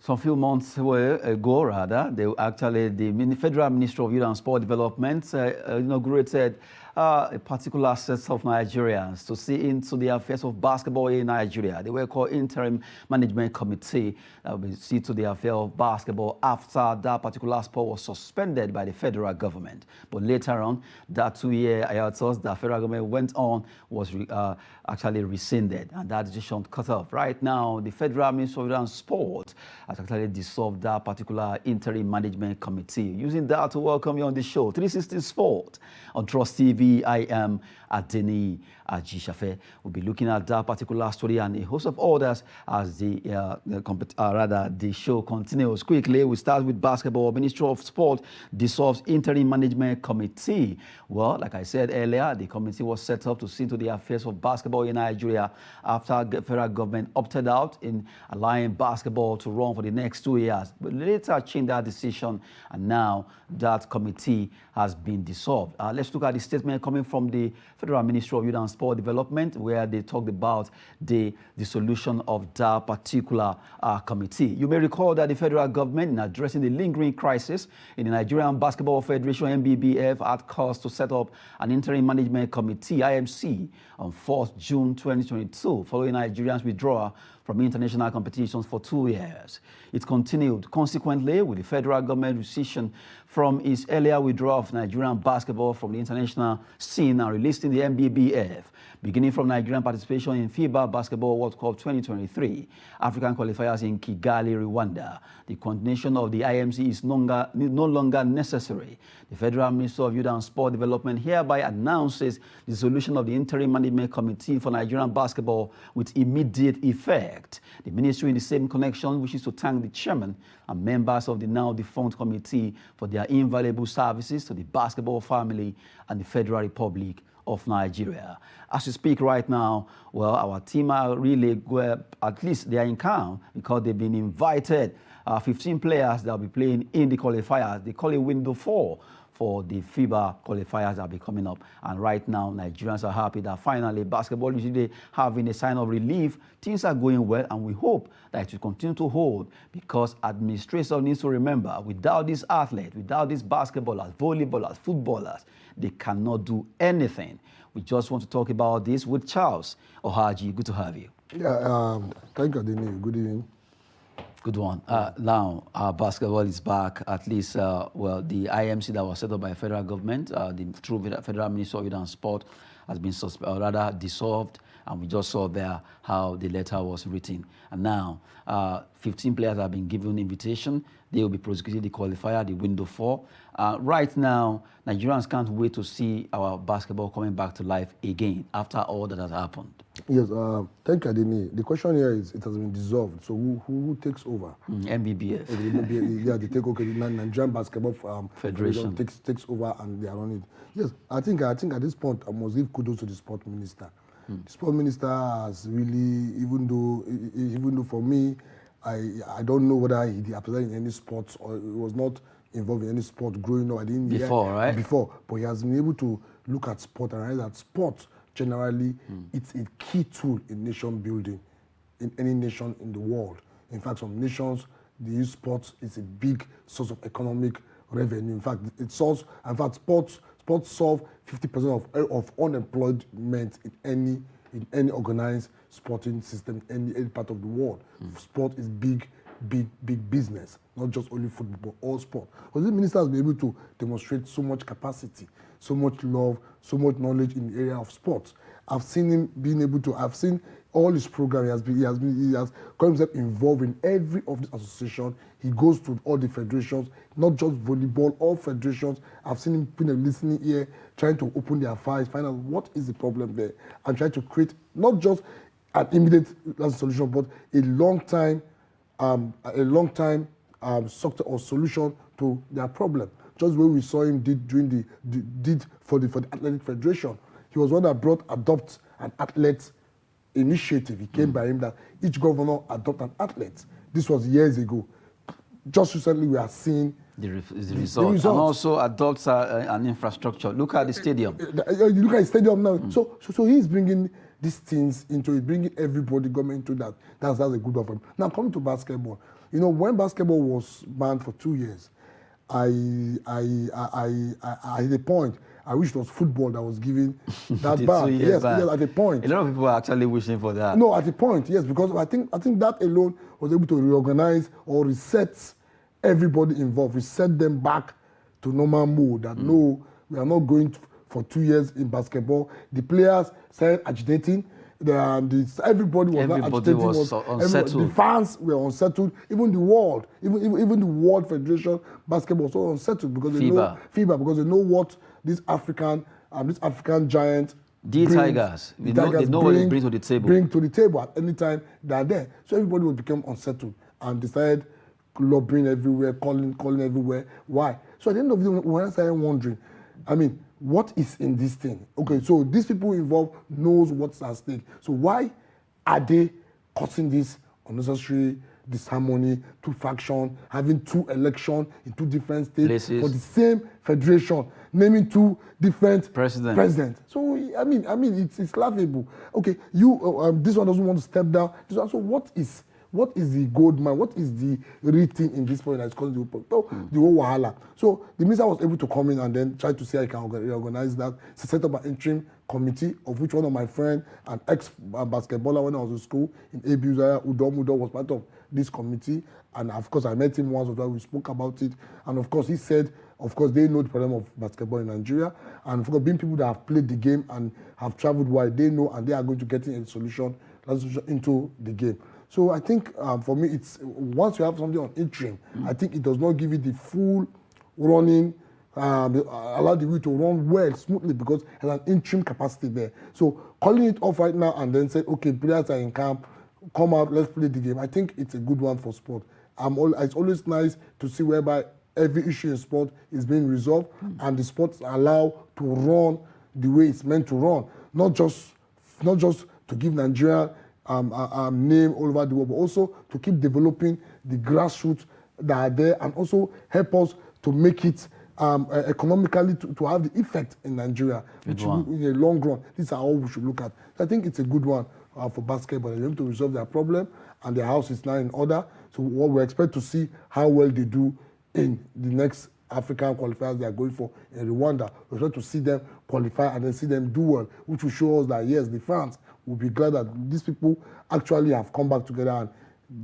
Some few months ago, the Federal Ministry of Youth and Sport Development inaugurated a particular set of Nigerians to see into the affairs of basketball in Nigeria. They were called Interim Management Committee that will see to the affair of basketball after that particular sport was suspended by the federal government. But later on, that 2-year hiatus the federal government went on was actually rescinded, and that decision cut off. Right now, the Federal Ministry of Youth and Sport has actually dissolved that particular Interim Management Committee. Using that to welcome you on the show, 360 Sport on Trust TV. I am Adeni Ajishafe. We'll be looking at that particular story and a host of others as the show continues. Quickly, we start with basketball. Ministry of Sport dissolves Interim Management Committee. Well, like I said earlier, the committee was set up to see to the affairs of basketball in Nigeria after the federal government opted out in allowing basketball to run for the next 2 years. But later changed that decision, and now that committee has been dissolved. Let's look at the statement coming from the Federal Ministry of Youth and Sport Development, where they talked about the dissolution of that particular committee. You may recall that the federal government, in addressing the lingering crisis in the Nigerian Basketball Federation, NBBF, had calls to set up an interim management committee, IMC, on 4th June 2022, following Nigeria's withdrawal from international competitions for 2 years. It continued consequently with the federal government rescission from its earlier withdrawal of Nigerian basketball from the international scene and releasing the NBBF. Beginning from Nigerian participation in FIBA Basketball World Cup 2023, African qualifiers in Kigali, Rwanda, the continuation of the IMC is no longer necessary. The Federal Ministry of Youth and Sport Development hereby announces the dissolution of the Interim Management Committee for Nigerian basketball with immediate effect. The ministry, in the same connection, wishes to thank the chairman and members of the now defunct committee for their invaluable services to the basketball family and the Federal Republic of Nigeria. As we speak right now, well, our team are really, at least they are in camp because they've been invited. 15 players that will be playing in the qualifiers. They call it window 4 for the FIBA qualifiers that will be coming up. And right now, Nigerians are happy that finally basketball is really having a sign of relief. Things are going well, and we hope that it will continue to hold, because administration needs to remember, without these athletes, without these basketballers, volleyballers, footballers, they cannot do anything. We just want to talk about this with Charles Ohaji. Good to have you. Yeah, thank you, Adeni. Good evening. Good one. Now, basketball is back, at least, well, the IMC that was set up by the federal government, through Federal Ministry of Youth and Sport, has been dissolved, and we just saw there how the letter was written. And now, 15 players have been given invitation. They will be prosecuting the qualifier, the window 4. Right now, Nigerians can't wait to see our basketball coming back to life again after all that has happened. Yes, thank you, Adeni. The question here is, it has been dissolved, so who takes over? NBBF. Yeah, they take over. The Nigerian Basketball Federation takes over, and they are on it. Yes, I think at this point, I must give kudos to the sport minister. The sport minister has really, even though for me, I don't know whether he represented in any sports or he was not involved in any sport growing up. I didn't right? Before, but he has been able to look at sport and realize that sport generally it's a key tool in nation building, in any nation in the world. In fact, some nations they use sports. It's a big source of economic revenue. In fact, sports solve 50% of unemployment in any organized sporting system in any part of the world. Sport is big business, not just only football, but all sport. But this minister has been able to demonstrate so much capacity, so much love, so much knowledge in the area of sports. I've seen him being able to. I've seen all his programs. He has got himself involved in every of the association. He goes to all the federations, not just volleyball, all federations. I've seen him put a listening ear, trying to open their files, find out what is the problem there, and try to create not just an immediate solution, but a long time structure or solution to their problem. Just what we saw him did for the Athletic Federation. He was one that adopt an athlete initiative. He came by him that each governor adopt an athlete. This was years ago. Just recently, we are seeing the result. And also adopts an infrastructure. Look at the stadium. You look at the stadium now. So he's bringing these things into it, bringing everybody, government into that. That's a good one for him. Now, coming to basketball, you know, when basketball was banned for 2 years, at a point, I wish it was football that was giving that ban. Yes, at a point. A lot of people are actually wishing for that. No, at a point, yes, because I think that alone was able to reorganize or reset everybody involved, reset them back to normal mode. That no, we are not going for 2 years in basketball. The players started agitating. Everybody was unsettled. The fans were unsettled. Even the world, even the World Federation basketball was so unsettled because they know FIBA, because they know what this African giant Tigers. They know what they bring to the table. Bring to the table at any time they are there. So everybody will become unsettled and decided lobbying everywhere, calling everywhere. Why? So at the end of the day, when I started wondering, I mean, what is in this thing? Okay, so these people involved knows what's at stake. So why are they causing this unnecessary disharmony, 2 factions, having 2 elections in 2 different states for the same federation, naming 2 different presidents? So I mean, it's laughable. Okay, this one doesn't want to step down. This one, so what is the gold mine? What is the real thing in this point that's causing the whole wahala? So the minister was able to come in and then try to see how he can reorganize that. So set up an interim committee, of which one of my friends, an ex-basketballer when I was in school in ABU, Udom was part of this committee. And of course, I met him once or twice. We spoke about it. And of course, he said, of course, they know the problem of basketball in Nigeria. And of course, being people that have played the game and have traveled wide, they know and they are going to get a solution into the game. So I think for me, it's once you have something on interim, I think it does not give it the full running, allow the wheel to run well, smoothly, because it has an interim capacity there. So calling it off right now and then say, okay, players are in camp, come out, let's play the game. I think it's a good one for sport. It's always nice to see whereby every issue in sport is being resolved and the sports are allowed to run the way it's meant to run, not just to give Nigeria name all over the world, but also to keep developing the grassroots that are there and also help us to make it economically to have the effect in Nigeria, which in the long run, these are all we should look at. So I think it's a good one for basketball. They're able to resolve their problem and their house is now in order. So what we expect to see how well they do in the next African qualifiers they are going for in Rwanda. We expect to see them qualify and then see them do well, which will show us that yes, the fans will be glad that these people actually have come back together and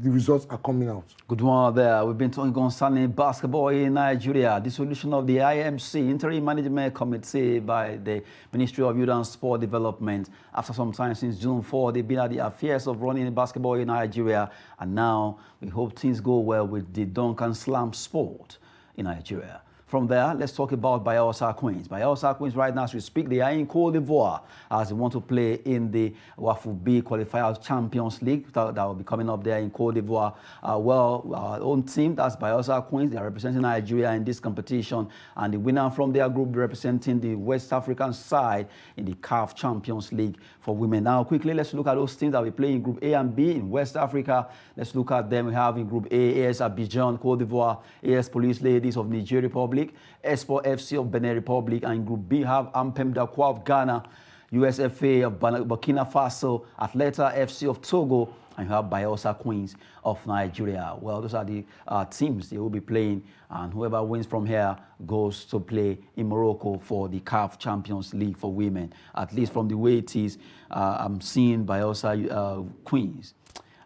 the results are coming out. Good one there. We've been talking concerning basketball in Nigeria. The solution of the IMC, Interim Management Committee by the Ministry of Youth and Sport Development. After some time since June 4, they've been at the affairs of running basketball in Nigeria. And now we hope things go well with the dunk and slam sport in Nigeria. From there, let's talk about Bayelsa Queens. Bayelsa Queens right now, as we speak, they are in Côte d'Ivoire as they want to play in the WAFU B Qualifier Champions League that will be coming up there in Côte d'Ivoire. Our own team, that's Bayelsa Queens, they are representing Nigeria in this competition. And the winner from their group representing the West African side in the CAF Champions League for women. Now, quickly, let's look at those teams that we play in Group A and B in West Africa. Let's look at them. We have in Group A, AS Abidjan, Côte d'Ivoire, AS Police Ladies of Niger Republic, Espoir FC of Benin Republic, and in Group B have Ampem Dakwa of Ghana, USFA of Burkina Faso, Atleta FC of Togo, and you have Bayelsa Queens of Nigeria. Well, those are the teams they will be playing, and whoever wins from here goes to play in Morocco for the CAF Champions League for women. At least from the way it is, I'm seeing Bayelsa Queens.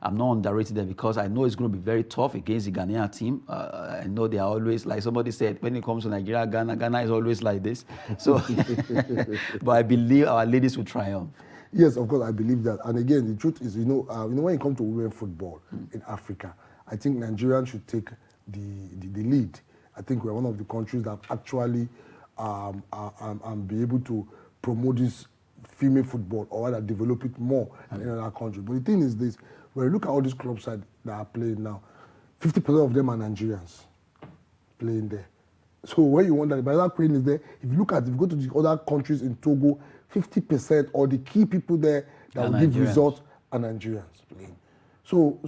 I'm not underrated them because I know it's going to be very tough against the Ghanaian team. I know they are always, like somebody said, when it comes to Nigeria, Ghana is always like this. So, but I believe our ladies will triumph. Yes, of course, I believe that. And again, the truth is, when it comes to women football in Africa, I think Nigerians should take the lead. I think we're one of the countries that actually be able to promote this female football or rather develop it more than any other country. But the thing is this, when you look at all these club sides that are playing now, 50% of them are Nigerians playing there. So when you wonder, by that playing is there, if you go to the other countries in Togo, 50% or the key people there that will give results are Nigerians playing. So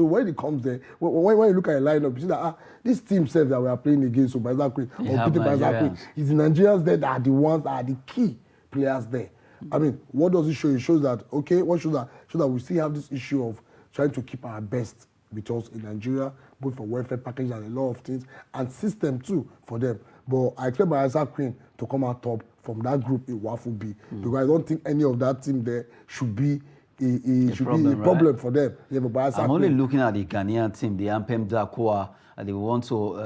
when it comes there, when you look at a lineup, you see that this team says that we are playing against so Bayelsa Queen or Peter Bayelsa Queen, it's the Nigerians there that are the ones that are the key players there. I mean, what does it show? It shows that, okay, what shows that? Shows that we still have this issue of trying to keep our best with us in Nigeria, both for welfare package and a lot of things, and system too for them. But I expect Bayelsa Queen to come out top from that group in WAFU B, because I don't think any of that team there should be a problem for them. Yeah, but I'm only looking at the Ghanaian team, the Ampem Dakwa. They want to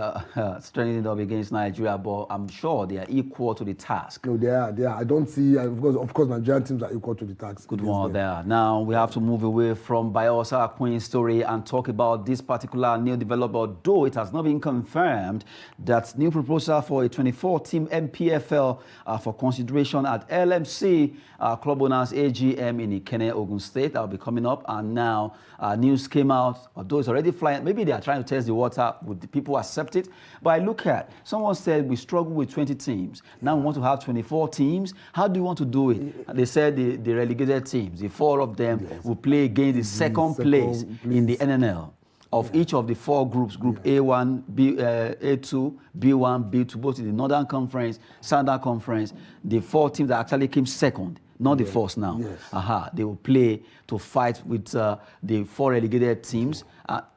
strengthen it up against Nigeria, but I'm sure they are equal to the task. No, they are. I don't see, of course, Nigerian teams are equal to the task. Good one there. Now we have to move away from Bayelsa Queen's story and talk about this particular new development, though it has not been confirmed that new proposal for a 24-team MPFL for consideration at LMC Club Owners AGM in Ikenne, Ogun State. That will be coming up. And now news came out, although it's already flying. Maybe they are trying to test the water. Would the people accept it? But I look at, someone said we struggle with 20 teams. Now we want to have 24 teams. How do you want to do it? They said the relegated teams, the 4 of them, will play against the second place in the NNL of each of the 4 groups, Group A1, A2, B1, B2, both in the Northern Conference, Southern Conference. The 4 teams that actually came second, not the first now. Yes. They will play to fight with the 4 relegated teams.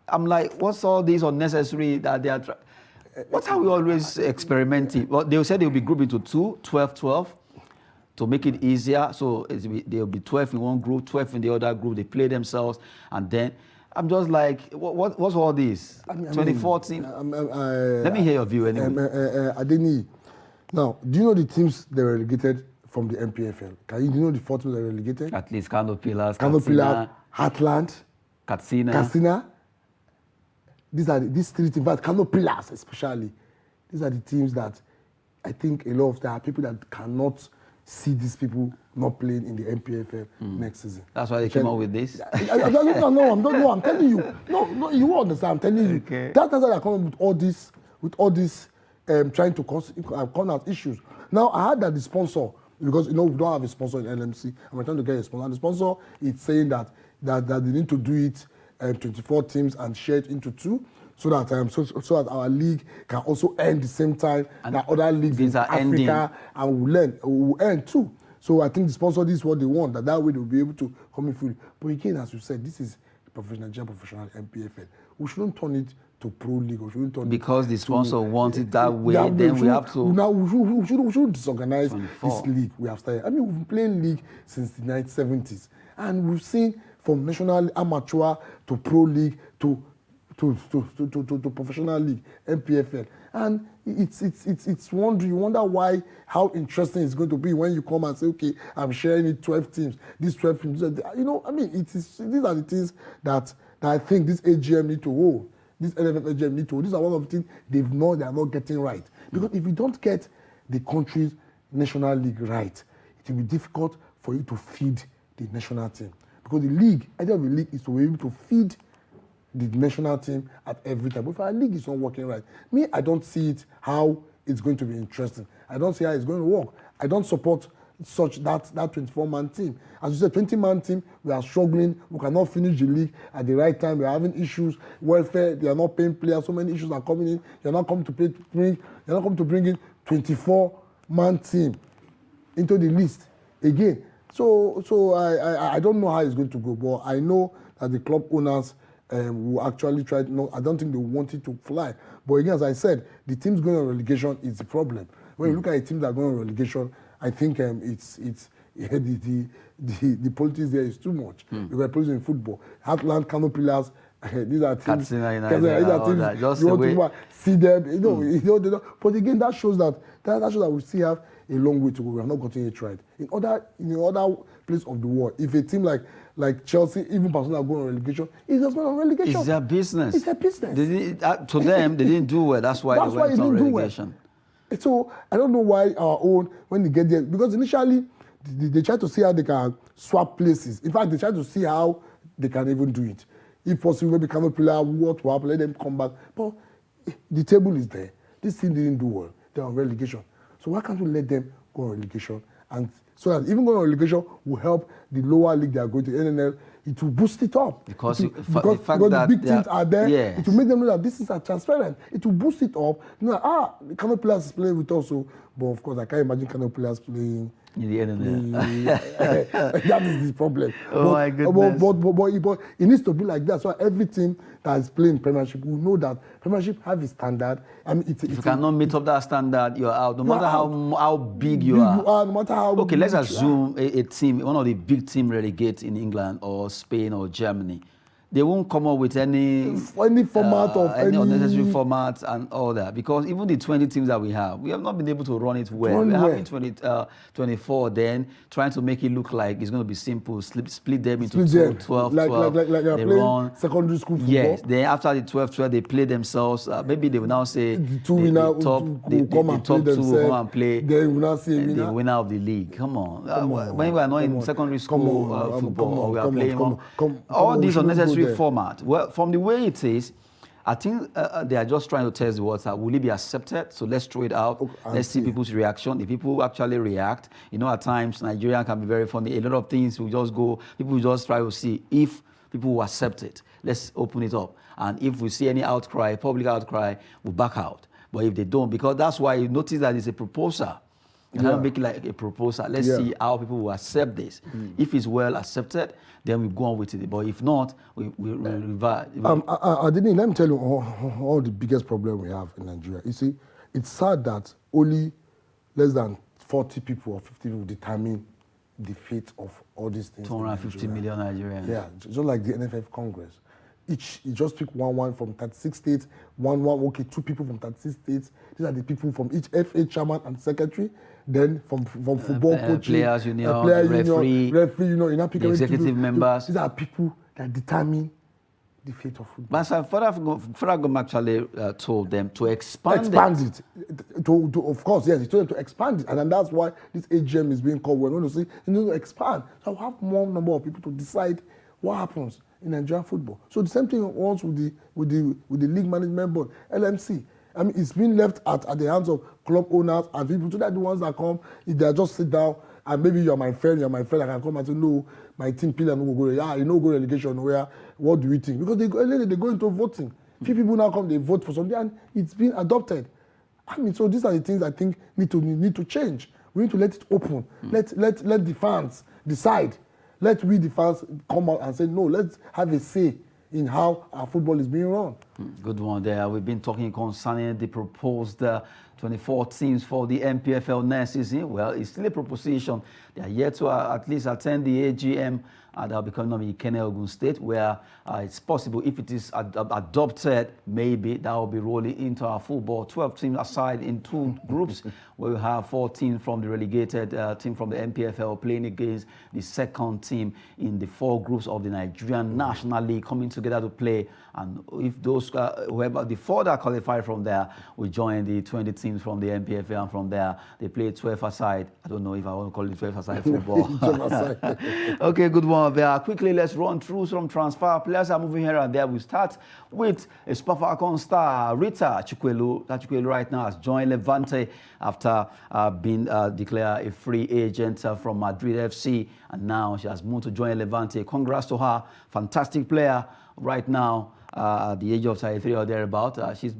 I'm like, what's all this unnecessary that they are trying? What are we always experimenting? Well, they said they'll be grouped into 2, 12, 12, to make it easier. So they'll be 12 in one group, 12 in the other group. They play themselves, and then I'm just like, what's all this? 2014. Let me hear your view anyway. Adeni, now, do you know the teams they were relegated from the MPFL? Do you know the 4 teams that were relegated? At least Kano Pillars, Heartland, Katsina. These 3 teams, but Kano Pillars especially. These are the teams that I think a lot of there are people that cannot see these people not playing in the MPFL next season. That's why they came up with this? I'm telling you. No, you won't understand. I'm telling you. Okay. That's why they're coming with all this trying to come out issues. Now, I heard that the sponsor, because we don't have a sponsor in LMC, and we're trying to get a sponsor. And the sponsor is saying that they need to do it 24 teams and share it into 2, so that our league can also earn the same time and that other leagues in Africa ending. And will earn too. So I think the sponsor, this is what they want, that way they'll be able to come in fully. But again, as you said, this is professional MPFL. We shouldn't turn it to pro league. We shouldn't turn because the sponsor wants it that way, then we have to. Now we shouldn't disorganize 24. This league. We have started. I mean, we've been playing league since the 1970s, and we've seen from national amateur to pro league to professional league, MPFL, and it's wonder. You wonder how interesting it's going to be when you come and say, okay, I'm sharing it 12 teams. These 12 teams, you know, I mean, these are the things that I think this AGM need to hold. This NFF AGM need to hold. These are one of the things they are not getting right. Because if you don't get the country's national league right, it will be difficult for you to feed the national team. Because the idea of the league is to be able to feed the national team at every time. But if our league is not working right, I don't see it how it's going to be interesting. I don't see how it's going to work. I don't support that 24-man team. As you said, 20-man team, we are struggling. We cannot finish the league at the right time. We are having issues. Welfare, they are not paying players. So many issues are coming in. You're not coming to bring in 24-man team into the list again. So I don't know how it's going to go, but I know that the club owners will actually try. No, I don't think they want it to fly. But again, as I said, the teams going on relegation is the problem. When you look at the teams that are going on relegation, I think the politics there is too much. Because politics in football, Heartland, Kano Pillars, these are teams. These are teams. You want to see them, you know. But again, that shows that we still have a long way to go. We have not gotten it right. In other places of the world, if a team like Chelsea, even Barcelona are going on relegation, it's just going on relegation. It's their business. It's their business. To them, they didn't do well. That's why they went on relegation. So I don't know why our own, when they get there, because initially they try to see how they can swap places. In fact, they try to see how they can even do it. If possible, maybe Kano Pillar, what will happen, let them come back. But the table is there. This team didn't do well. They're on relegation. So why can't we let them go on relegation? And so that even going on relegation will help the lower league they are going to, NNL, it will boost it up. Because the big teams are there, yes. It will make them know that this is transparent. It will boost it up. You know, the Kano Pillars is playing with us, but of course I can't imagine Kano Pillars playing In the internet. That is the problem. Oh my goodness. But it needs to be like that. So every team that is playing Premiership will know that Premiership have a standard. I mean, if you cannot meet up that standard, you're out. No matter how big you are. No matter how. Okay, let's assume a team, one of the big teams relegate in England or Spain or Germany. They won't come up with any format of any unnecessary formats and all that, because even the 20 teams that we have not been able to run it well. We're having 24, then trying to make it look like it's going to be simple. Split them into 12, like you're they playing run secondary school football. Yes, then after the 12, they play themselves. Maybe they will now say the two winner the top two will come and play. Then we now see the winner of the league. Come on. When we are not in secondary school football, or we are playing all these unnecessary format. Well, from the way it is, I think they are just trying to test the water. Will it be accepted? So let's throw it out. Let's see people's reaction. If people actually react, at times Nigeria can be very funny. A lot of things will just go. People will just try to see if people will accept it. Let's open it up. And if we see any outcry, public outcry, we'll back out. But if they don't, because that's why you notice that it's a proposal. You cannot make it like a proposal. Let's see how people will accept this. If it's well accepted, then we go on with it. But if not, we revert. Adini, let me tell you all the biggest problem we have in Nigeria. You see, it's sad that only less than 40 people or 50 people determine the fate of all these things. 250 million Nigerians. Yeah, just like the NFF Congress. You just pick one from 36 states, two people from 36 states. These are the people from each FA chairman and secretary. Then from football coaching, players union, referee union, the executive members. These are people that determine the fate of football. But Faragom actually told them to expand it. Of course, yes, he told them to expand it. And then that's why this AGM is being called. We're going to say, to expand. So we'll have more number of people to decide what happens in Nigerian football. So the same thing once with the league management board, LMC. I mean, it's been left at the hands of club owners and people. So that the ones that come, if they just sit down and maybe you're my friend, I can come and say, no, my team pillar no go. Yeah, you know, go relegation. What do you think? Because they go into voting. Few people now come, they vote for something, and it's been adopted. I mean, so these are the things I think need to change. We need to let it open. Let the fans decide. Let we the fans come out and say, no, let's have a say in how our football is being run. Good one there. We've been talking concerning the proposed 24 teams for the MPFL next season. Well, it's still a proposition. They are yet to at least attend the AGM that will be coming up in Ikenne, Ogun State, where it's possible, if it is adopted, maybe that will be rolling into our football. 12 teams aside in two groups, where we have 4 teams from the relegated team from the MPFL playing against the second team in the 4 groups of the Nigerian National League coming together to play. And if those, whoever, the 4 that qualify from there, will join the 20 teams from the MPFL, and from there, they play 12 aside. I don't know if I want to call it 12 aside football. Okay, good one there. Quickly, let's run through some transfer. Players are moving here and there. We start with a Super Falcons star, Rita Chukwelu. Chukwelu right now has joined Levante after being declared a free agent from Madrid FC, and now she has moved to join Levante. Congrats to her. Fantastic player right now. At the age of 33 or thereabout, she's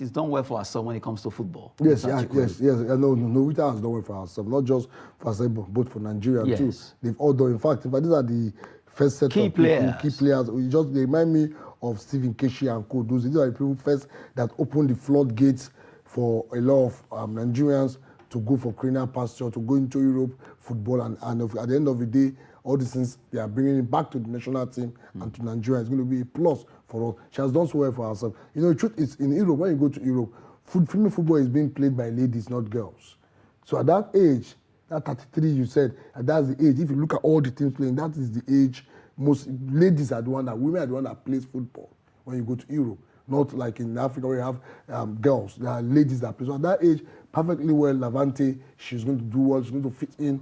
done well for herself when it comes to football. Yes. No, Rita has done well for herself, not just for herself, but for Nigeria too. They've all done. In fact, these are the first set key of players. Key players. They remind me of Stephen Keshi and Côte. These are the people first that opened the floodgates for a lot of Nigerians to go for greener pasture, to go into Europe football, and at the end of the day, all these things they are bringing it back to the national team and to Nigeria. It's going to be a plus for us. She has done so well for herself. You know, the truth is, in Europe, when you go to Europe, female football is being played by ladies, not girls. So at that age, that 33 you said, that's the age. If you look at all the teams playing, that is the age. Most ladies are the one women are the one that plays football when you go to Europe. Not like in Africa where you have girls. There are ladies that play. So at that age, perfectly well, Levante, she's going to do well, she's going to fit in.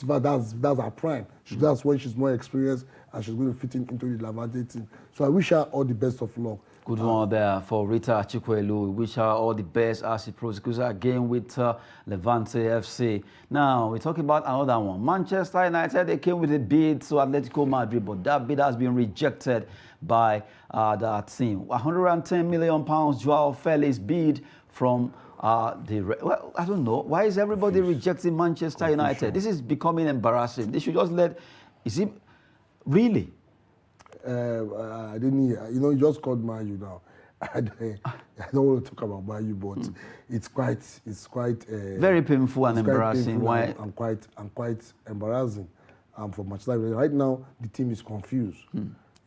That's her prime. That's when she's more experienced and she's going to fit in into the Levante team. So I wish her all the best of luck. Good one there for Rita Chukwelu. We wish her all the best as she prosecutes again with Levante FC. Now, we're talking about another one. Manchester United, they came with a bid to Atletico Madrid, but that bid has been rejected by that team. £110 million Joao Felix bid from well, I don't know. Why is everybody rejecting Manchester United? This is becoming embarrassing. They should just let. Is it really? I didn't hear. You know, you just called Man U now. I don't want to talk about Man U, but it's quite very painful and embarrassing. Why? And quite embarrassing. For Manchester United right now, the team is confused.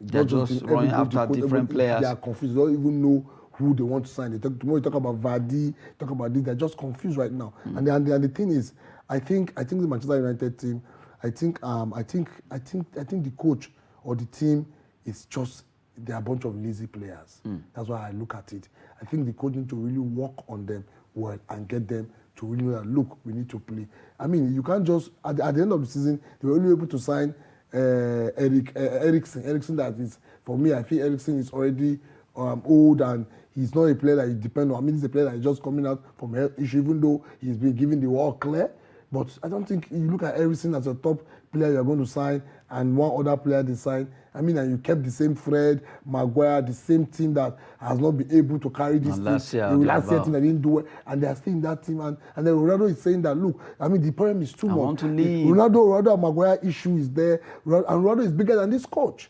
They're just running after different players. They are confused. They don't even know who they want to sign. Tomorrow you talk about Vardy, talk about this. They're just confused right now. And the thing is, I think the Manchester United team. I think the coach or the team is just. They're a bunch of lazy players. That's why I look at it. I think the coach need to really work on them well and get them to really know that, look, we need to play. I mean, you can't just, at the end of the season, they were only able to sign Eriksen. Eriksen, that is, for me, I think Eriksen is already old and he's not a player that you depend on. I mean, he's a player that is just coming out from health issue, even though he's been given the all clear. But I don't think you look at Eriksen as a top player you're going to sign and one other player they sign. I mean, and you kept the same Fred, Maguire, the same team that has not been able to carry this team. Last year team that didn't do it, and they are still in that team. And then Ronaldo is saying that, look, I mean, the problem is too much. I want to leave. Ronaldo and Maguire issue is there, and Ronaldo is bigger than this coach.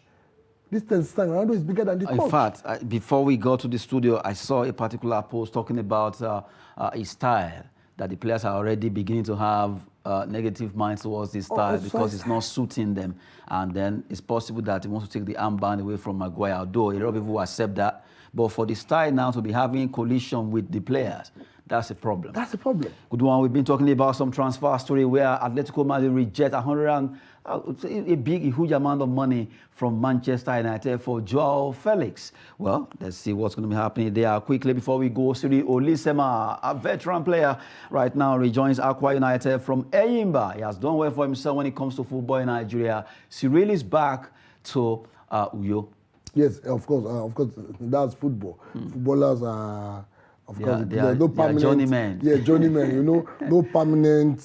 This time, Ronaldo is bigger than the coach. In fact, before we go to the studio, I saw a particular post talking about his style, that the players are already beginning to have negative minds towards this style because it's not suiting them. And then it's possible that he wants to take the armband away from Maguire, although a lot of people will accept that. But for the style now to be having collision with the players, that's a problem. That's a problem. Good one. We've been talking about some transfer story where Atletico Madrid reject a huge amount of money from Manchester United for Joao Felix. Well, let's see what's going to be happening there. Quickly before we go, Siri Olisema, a veteran player right now, rejoins Aqua United from Eyimba. He has done well for himself when it comes to football in Nigeria. Cyril is back to Uyo. Yes, of course, that's football. Footballers are. Of course, there's no permanent journeymen. Yeah, journeymen. You know, no permanent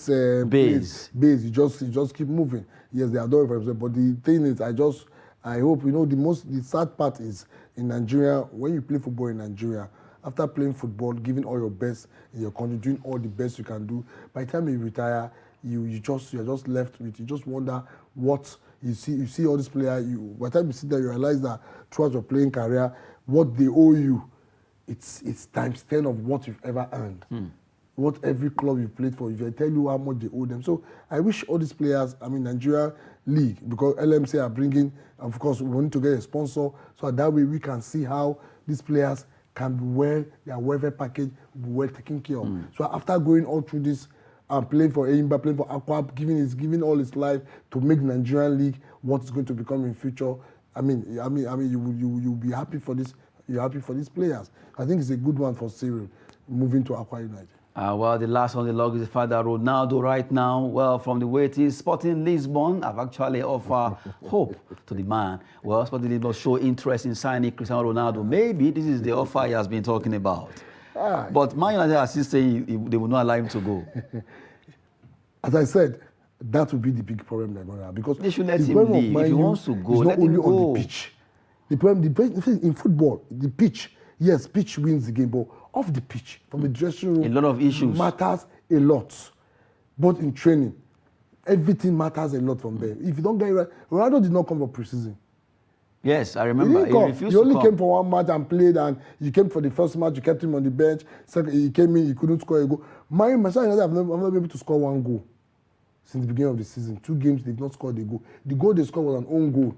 base. You just keep moving. Yes, they are doing for themselves. But the thing is, I hope the sad part is in Nigeria, when you play football in Nigeria, after playing football, giving all your best in your country, doing all the best you can do, by the time you retire, you're just left with. You just wonder what you see. You see all these players. By the time you sit there, you realize that throughout your playing career, what they owe you. It's times 10 of what you've ever earned. What every club you played for, if I tell you how much they owe them. So I wish all these players, Nigeria League, because LMC are bringing, of course, we need to get a sponsor, so that way we can see how these players can be their welfare package be well taken care of. So after going all through this, playing for Eyimba, playing for Aqua, giving all his life to make Nigerian League what it's going to become in future. You'll be happy for this. You're happy for these players. I think it's a good one for Cyril moving to Aqua United. Well, the last on the log is the fact that Ronaldo right now, well, from the way it is, Sporting Lisbon have actually offered hope to the man. Well, Sporting Lisbon show interest in signing Cristiano Ronaldo. Maybe this is the offer he has been talking about. But Man United are still saying they will not allow him to go. As I said, that will be the big problem they're going to have. Because they should let him leave. If he wants to go, let him go. On the pitch. The problem in football, the pitch, yes, pitch wins the game, but off the pitch, from the dressing room, a lot of issues matters a lot. But in training, everything matters a lot from there. If you don't get it right, Ronaldo did not come for preseason. Yes, I remember. He refused to come. He only came for one match and played, and you came for the first match, you kept him on the bench. Second, he came in, he couldn't score a goal. Manchester United have not been able to score one goal since the beginning of the season. 2 games, they've not scored a goal. The goal they scored was an own goal,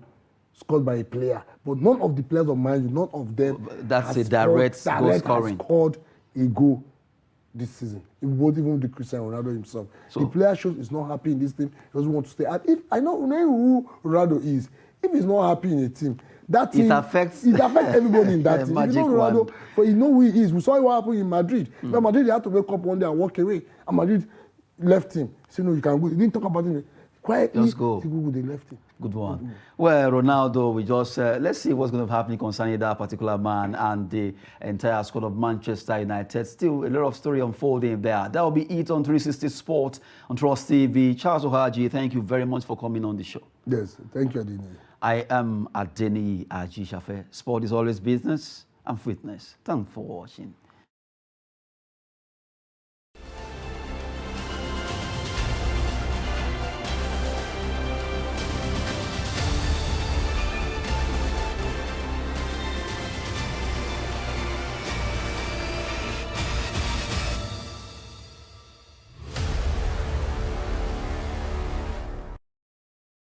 scored by a player, but none of the players of Man U, none of them. That's a direct goal scoring. Scored a goal this season. It won't even be Cristiano Ronaldo himself. So, the player shows he's not happy in this team. He doesn't want to stay. And if I know who Ronaldo is, if he's not happy in a team, that team it affects everybody in that team. Magic you know Ronaldo, but you know who he is. We saw what happened in Madrid. But Madrid, they had to wake up one day and walk away. And Madrid left him. He said, no, you can go. He didn't talk about him. Quietly, just go. They left him. Good one. Well, Ronaldo, we just, let's see what's going to happen concerning that particular man and the entire squad of Manchester United. Still a lot of story unfolding there. That will be it on 360 Sports on Trust TV. Charles Ohaji, thank you very much for coming on the show. Yes, thank you, Adini. I am Adeni Aji Shafe. Sport is always business and fitness. Thanks for watching.